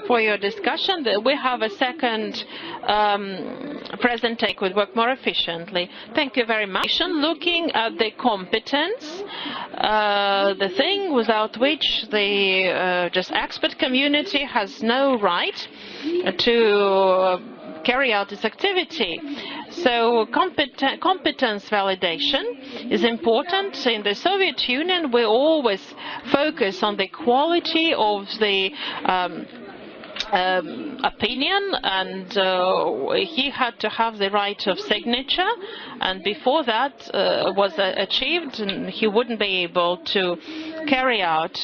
for your discussion. We have a second presentation could work more efficiently. Thank you very much. Looking at the competence, the thing without which the just expert community has no right to carry out this activity. So competence validation is important. In the Soviet Union, we always focus on the quality of the opinion, and he had to have the right of signature, and before that was achieved, he wouldn't be able to carry out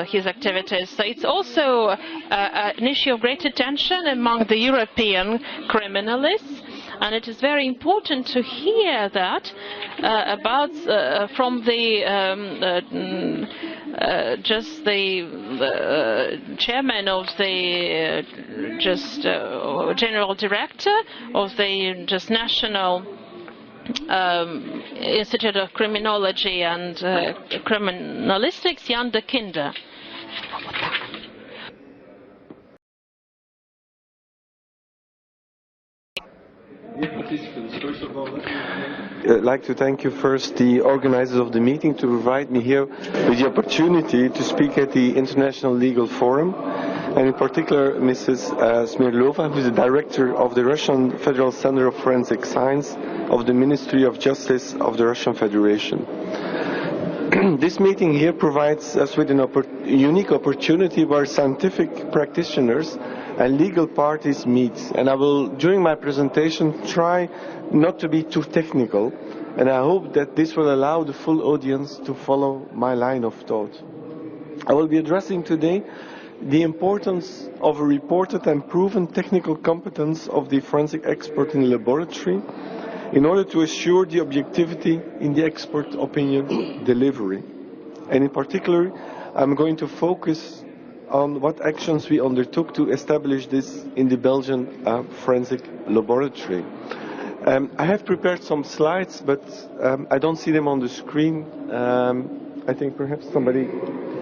his activities. So it's also an issue of great attention among the European criminalists, and it is very important to hear that about from the just the chairman of the general director of the National Institute of Criminology and Criminalistics, Jan de Kinder. First of all, I'd like to thank you first, the organizers of the meeting, to provide me here with the opportunity to speak at the International Legal Forum, and in particular Mrs. Smirlova, who is the director of the Russian Federal Center of Forensic Science of the Ministry of Justice of the Russian Federation. This meeting here provides us with a unique opportunity where scientific practitioners and legal parties meet. And I will, during my presentation, try not to be too technical, and I hope that this will allow the full audience to follow my line of thought. I will be addressing today the importance of a reported and proven technical competence of the forensic expert in the laboratory in order to assure the objectivity in the expert opinion delivery. And in particular, I'm going to focus on what actions we undertook to establish this in the Belgian forensic laboratory. I have prepared some slides, but I don't see them on the screen. I think perhaps somebody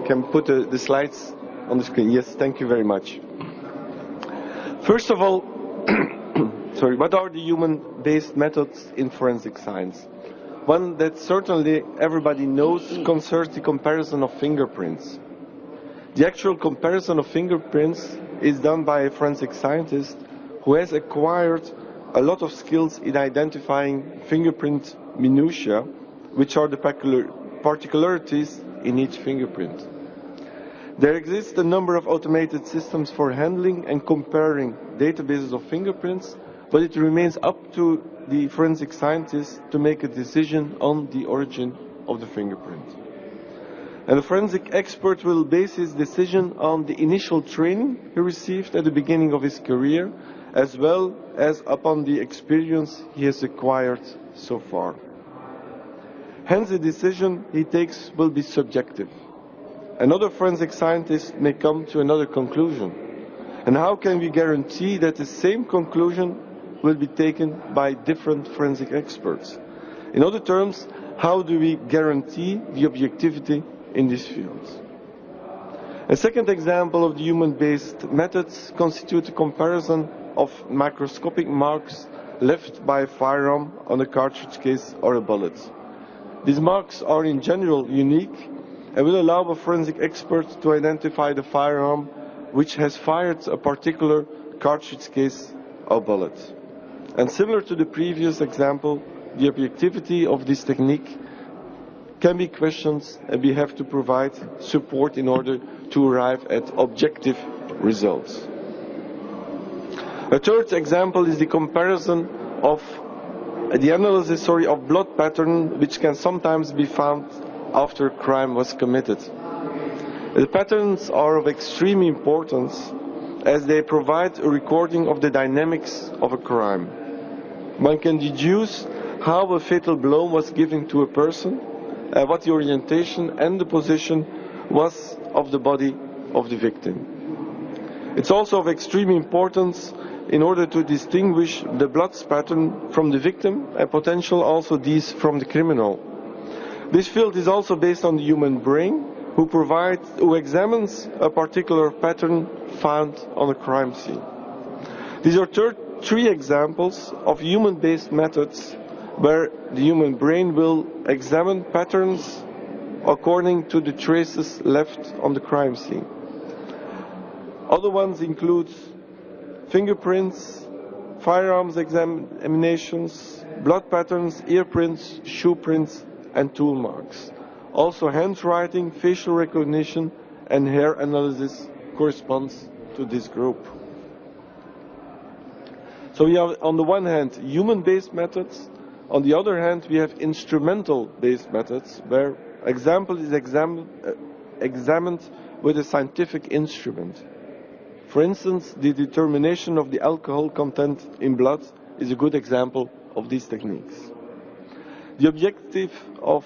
can put the slides on the screen. Yes, thank you very much. First of all, what are the human-based methods in forensic science? One that certainly everybody knows concerns the comparison of fingerprints. The actual comparison of fingerprints is done by a forensic scientist who has acquired a lot of skills in identifying fingerprint minutiae, which are the particularities in each fingerprint. There exist a number of automated systems for handling and comparing databases of fingerprints, but it remains up to the forensic scientist to make a decision on the origin of the fingerprint. And the forensic expert will base his decision on the initial training he received at the beginning of his career, as well as upon the experience he has acquired so far. Hence, the decision he takes will be subjective. Another forensic scientist may come to another conclusion. And how can we guarantee that the same conclusion will be taken by different forensic experts? In other terms, how do we guarantee the objectivity in these fields? A second example of the human-based methods constitutes a comparison of microscopic marks left by a firearm on a cartridge case or a bullet. These marks are in general unique and will allow a forensic expert to identify the firearm which has fired a particular cartridge case or bullet. And similar to the previous example, the objectivity of this technique can be questioned, and we have to provide support in order to arrive at objective results. A third example is the comparison of the analysis of blood pattern, which can sometimes be found after a crime was committed. The patterns are of extreme importance as they provide a recording of the dynamics of a crime. One can deduce how a fatal blow was given to a person, what the orientation and the position was of the body of the victim. It's also of extreme importance in order to distinguish the blood pattern from the victim and potential also these from the criminal. This field is also based on the human brain, who examines a particular pattern found on a crime scene. These are three examples of human-based methods where the human brain will examine patterns according to the traces left on the crime scene. Other ones include fingerprints, firearms examinations, blood patterns, ear prints, shoe prints, and tool marks. Also, handwriting, facial recognition, and hair analysis corresponds to this group. So we have, on the one hand, human-based methods. On the other hand, we have instrumental-based methods, where example is examined with a scientific instrument. For instance, the determination of the alcohol content in blood is a good example of these techniques. The objective of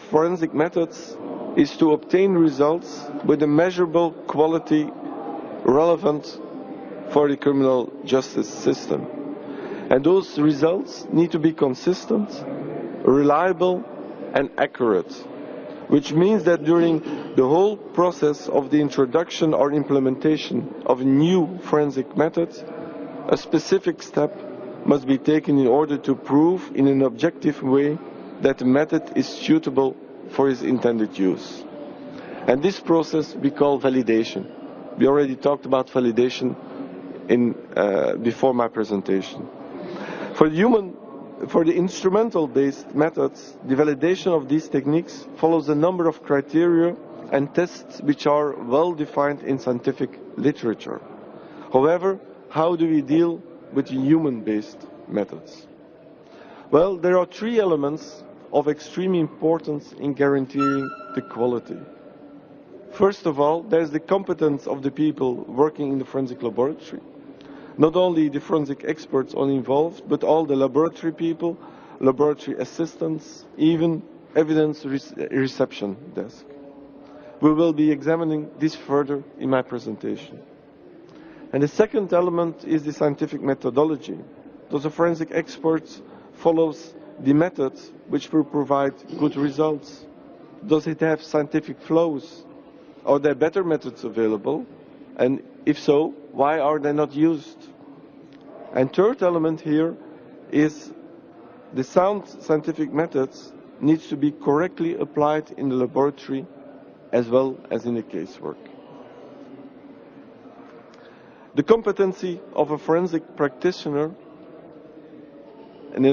forensic methods is to obtain results with a measurable quality relevant for the criminal justice system. And those results need to be consistent, reliable, and accurate, which means that during the whole process of the introduction or implementation of a new forensic method, a specific step must be taken in order to prove in an objective way that the method is suitable for its intended use. And this process we call validation. We already talked about validation before my presentation. For the instrumental-based methods, the validation of these techniques follows a number of criteria and tests which are well defined in scientific literature. However, how do we deal with the human-based methods? Well, there are three elements of extreme importance in guaranteeing the quality. First of all, there is the competence of the people working in the forensic laboratory. Not only the forensic experts are involved, but all the laboratory people, laboratory assistants, even evidence reception desk. We will be examining this further in my presentation. And the second element is the scientific methodology. Does a forensic expert follows the method which will provide good results? Does it have scientific flows? Are there better methods available? And if so, why are they not used? And third element here is the sound scientific methods needs to be correctly applied in the laboratory as well as in the casework. The competency of a forensic practitioner, an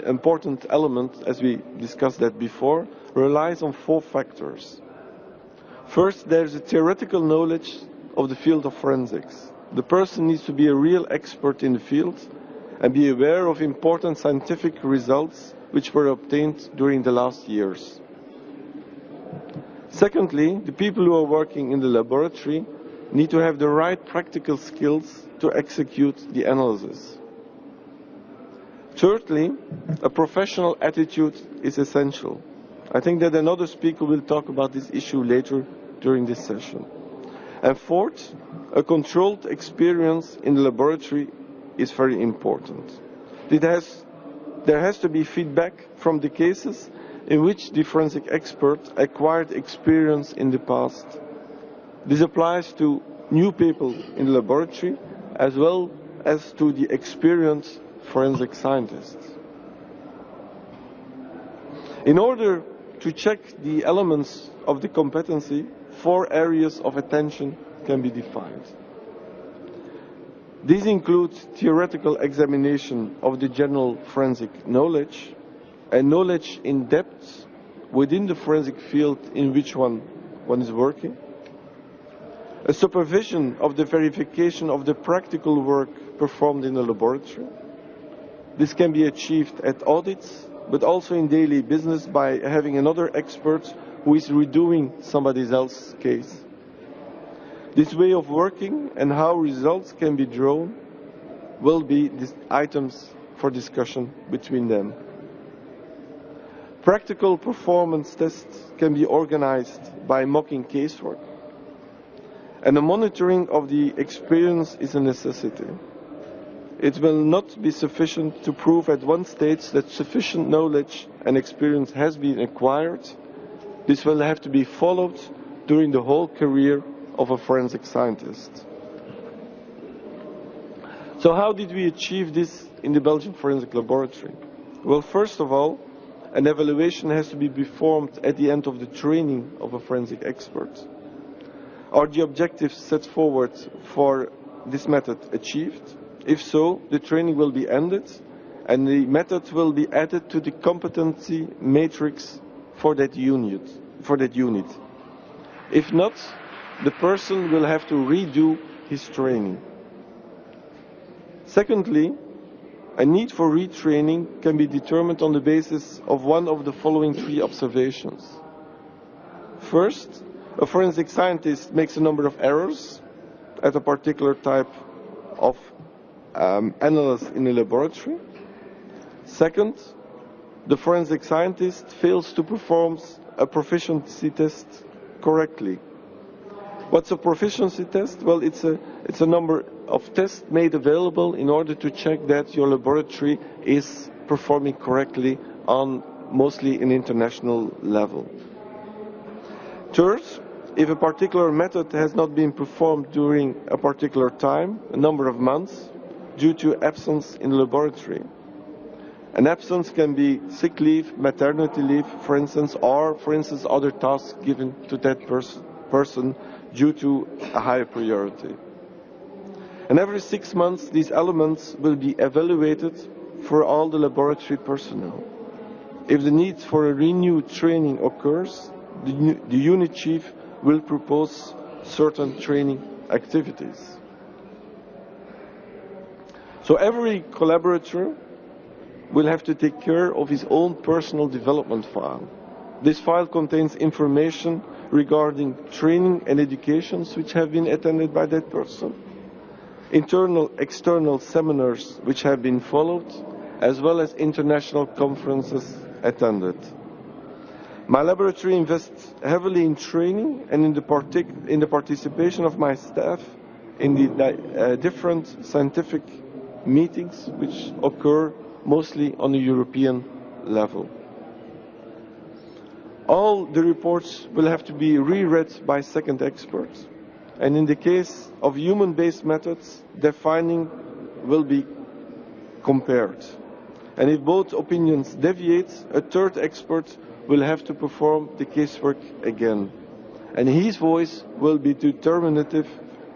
important element, as we discussed that before, relies on four factors. First, there is a theoretical knowledge of the field of forensics. The person needs to be a real expert in the field and be aware of important scientific results which were obtained during the last years. Secondly, the people who are working in the laboratory need to have the right practical skills to execute the analysis. Thirdly, a professional attitude is essential. I think that another speaker will talk about this issue later during this session. And fourth, a controlled experience in the laboratory is very important. There has to be feedback from the cases in which the forensic expert acquired experience in the past. This applies to new people in the laboratory as well as to the experienced forensic scientists. In order to check the elements of the competency, 4 areas of attention can be defined. These include theoretical examination of the general forensic knowledge and knowledge in depth within the forensic field in which one is working, a supervision of the verification of the practical work performed in the laboratory. This can be achieved at audits, but also in daily business by having another expert who is redoing somebody else's case. This way of working and how results can be drawn will be items for discussion between them. Practical performance tests can be organized by mocking casework, and the monitoring of the experience is a necessity. It will not be sufficient to prove at one stage that sufficient knowledge and experience has been acquired This will have to be followed during the whole career of a forensic scientist. So how did we achieve this in the Belgian Forensic Laboratory? Well, first of all, an evaluation has to be performed at the end of the training of a forensic expert. Are the objectives set forward for this method achieved? If so, the training will be ended and the method will be added to the competency matrix for that unit. If not, the person will have to redo his training. Secondly, a need for retraining can be determined on the basis of one of the following three observations. First, a forensic scientist makes a number of errors at a particular type of analysis in a laboratory. Second, the forensic scientist fails to perform a proficiency test correctly. What's a proficiency test? Well, it's a number of tests made available in order to check that your laboratory is performing correctly on mostly an international level. Third, if a particular method has not been performed during a particular time, a number of months, due to absence in the laboratory. An absence can be sick leave, maternity leave, for instance, or, for instance, other tasks given to that person due to a higher priority. And every 6 months, these elements will be evaluated for all the laboratory personnel. If the need for a renewed training occurs, the unit chief will propose certain training activities. So every collaborator will have to take care of his own personal development file. This file contains information regarding training and educations which have been attended by that person, internal, external seminars which have been followed, as well as international conferences attended. My laboratory invests heavily in training and in the participation of my staff in the different scientific meetings which occur mostly on a European level. All the reports will have to be reread by second experts, and in the case of human-based methods, their finding will be compared. And if both opinions deviate, a third expert will have to perform the casework again, and his voice will be determinative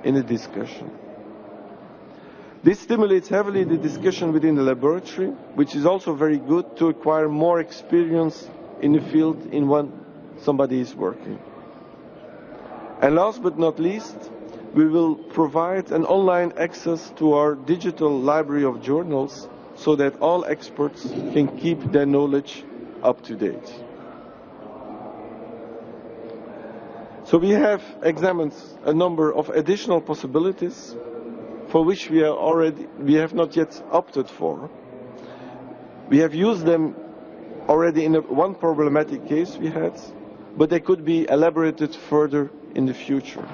in the discussion. This stimulates heavily the discussion within the laboratory, which is also very good to acquire more experience in the field in which somebody is working. And last but not least, we will provide an online access to our digital library of journals so that all experts can keep their knowledge up to date. So we have examined a number of additional possibilities for which we have not yet opted for. We have used them already in one problematic case we had, but they could be elaborated further in the future.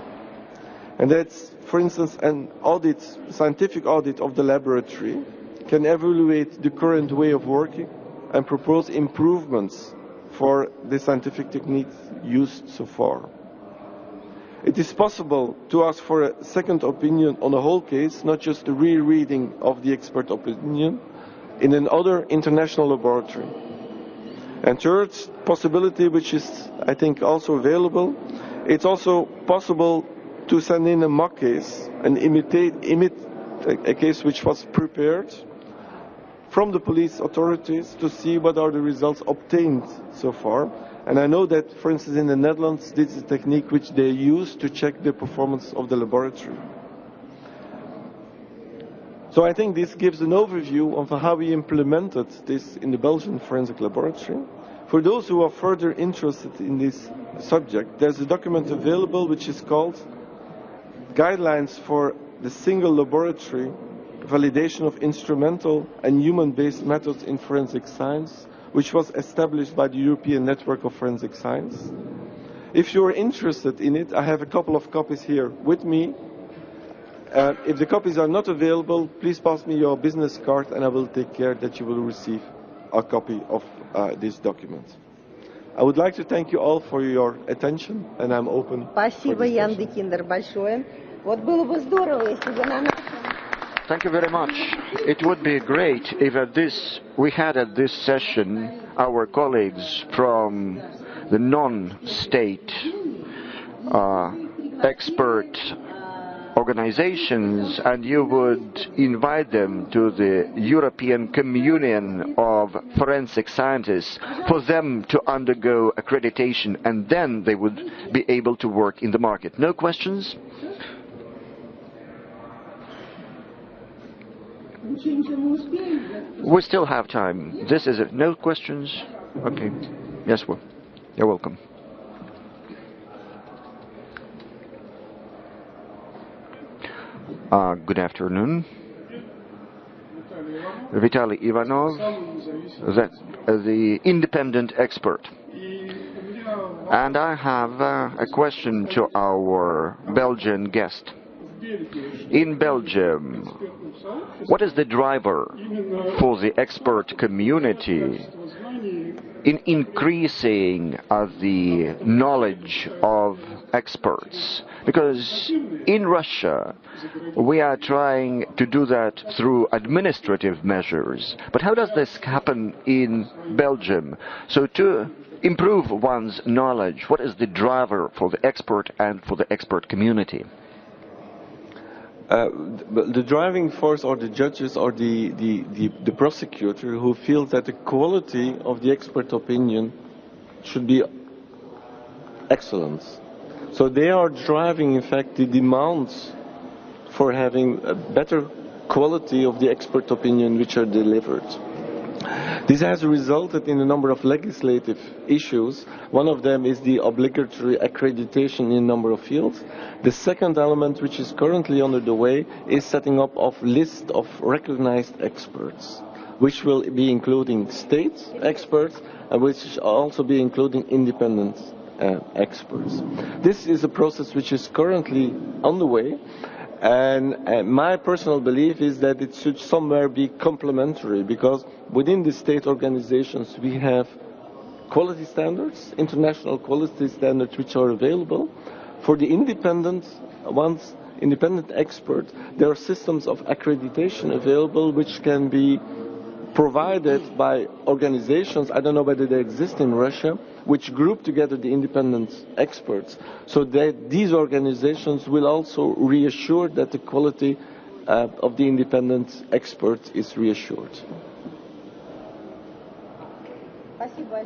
And that's, for instance, an audit, scientific audit of the laboratory can evaluate the current way of working and propose improvements for the scientific techniques used so far. It is possible to ask for a second opinion on a whole case, not just a rereading of the expert opinion, in another international laboratory. And third possibility, which is, I think, also available, it's also possible to send in a mock case and imitate a case which was prepared from the police authorities to see what are the results obtained so far. And I know that, for instance, in the Netherlands, this is a technique which they use to check the performance of the laboratory. So I think this gives an overview of how we implemented this in the Belgian Forensic Laboratory. For those who are further interested in this subject, there's a document available which is called Guidelines for the Single Laboratory Validation of Instrumental and Human-Based Methods in Forensic Science, which was established by the European Network of Forensic Science. If you are interested in it, I have a couple of copies here with me. If the copies are not available, please pass me your business card and I will take care that you will receive a copy of this document. I would like to thank you all for your attention, and I'm open. Спасибо, Ян Декиндер, большое. Вот было бы здорово, если бы на нашем... Thank you very much. It would be great if we had at this session our colleagues from the non-state expert organizations, and you would invite them to the European Communion of Forensic Scientists for them to undergo accreditation, and then they would be able to work in the market. No questions? We still have time. This is it. No questions? Okay. Yes, well, you're welcome. Good afternoon. Vitaly Ivanov, the independent expert. And I have a question to our Belgian guest. In Belgium, what is the driver for the expert community in increasing the knowledge of experts? Because in Russia, we are trying to do that through administrative measures. But how does this happen in Belgium? So to improve one's knowledge, what is the driver for the expert and for the expert community? The driving force or the judges or the prosecutor who feels that the quality of the expert opinion should be excellent. So they are driving, in fact, the demands for having a better quality of the expert opinion which are delivered. This has resulted in a number of legislative issues. One of them is the obligatory accreditation in a number of fields. The second element, which is currently under the way, is setting up of list of recognized experts, which will be including state experts and which will also be including independent experts. This is a process which is currently underway. And my personal belief is that it should somewhere be complementary, because within the state organizations we have quality standards, international quality standards which are available. For the independent ones, independent experts, there are systems of accreditation available which can be provided by organizations, I don't know whether they exist in Russia, which group together the independent experts, so that these organizations will also reassure that the quality of the independent expert is reassured. Спасибо.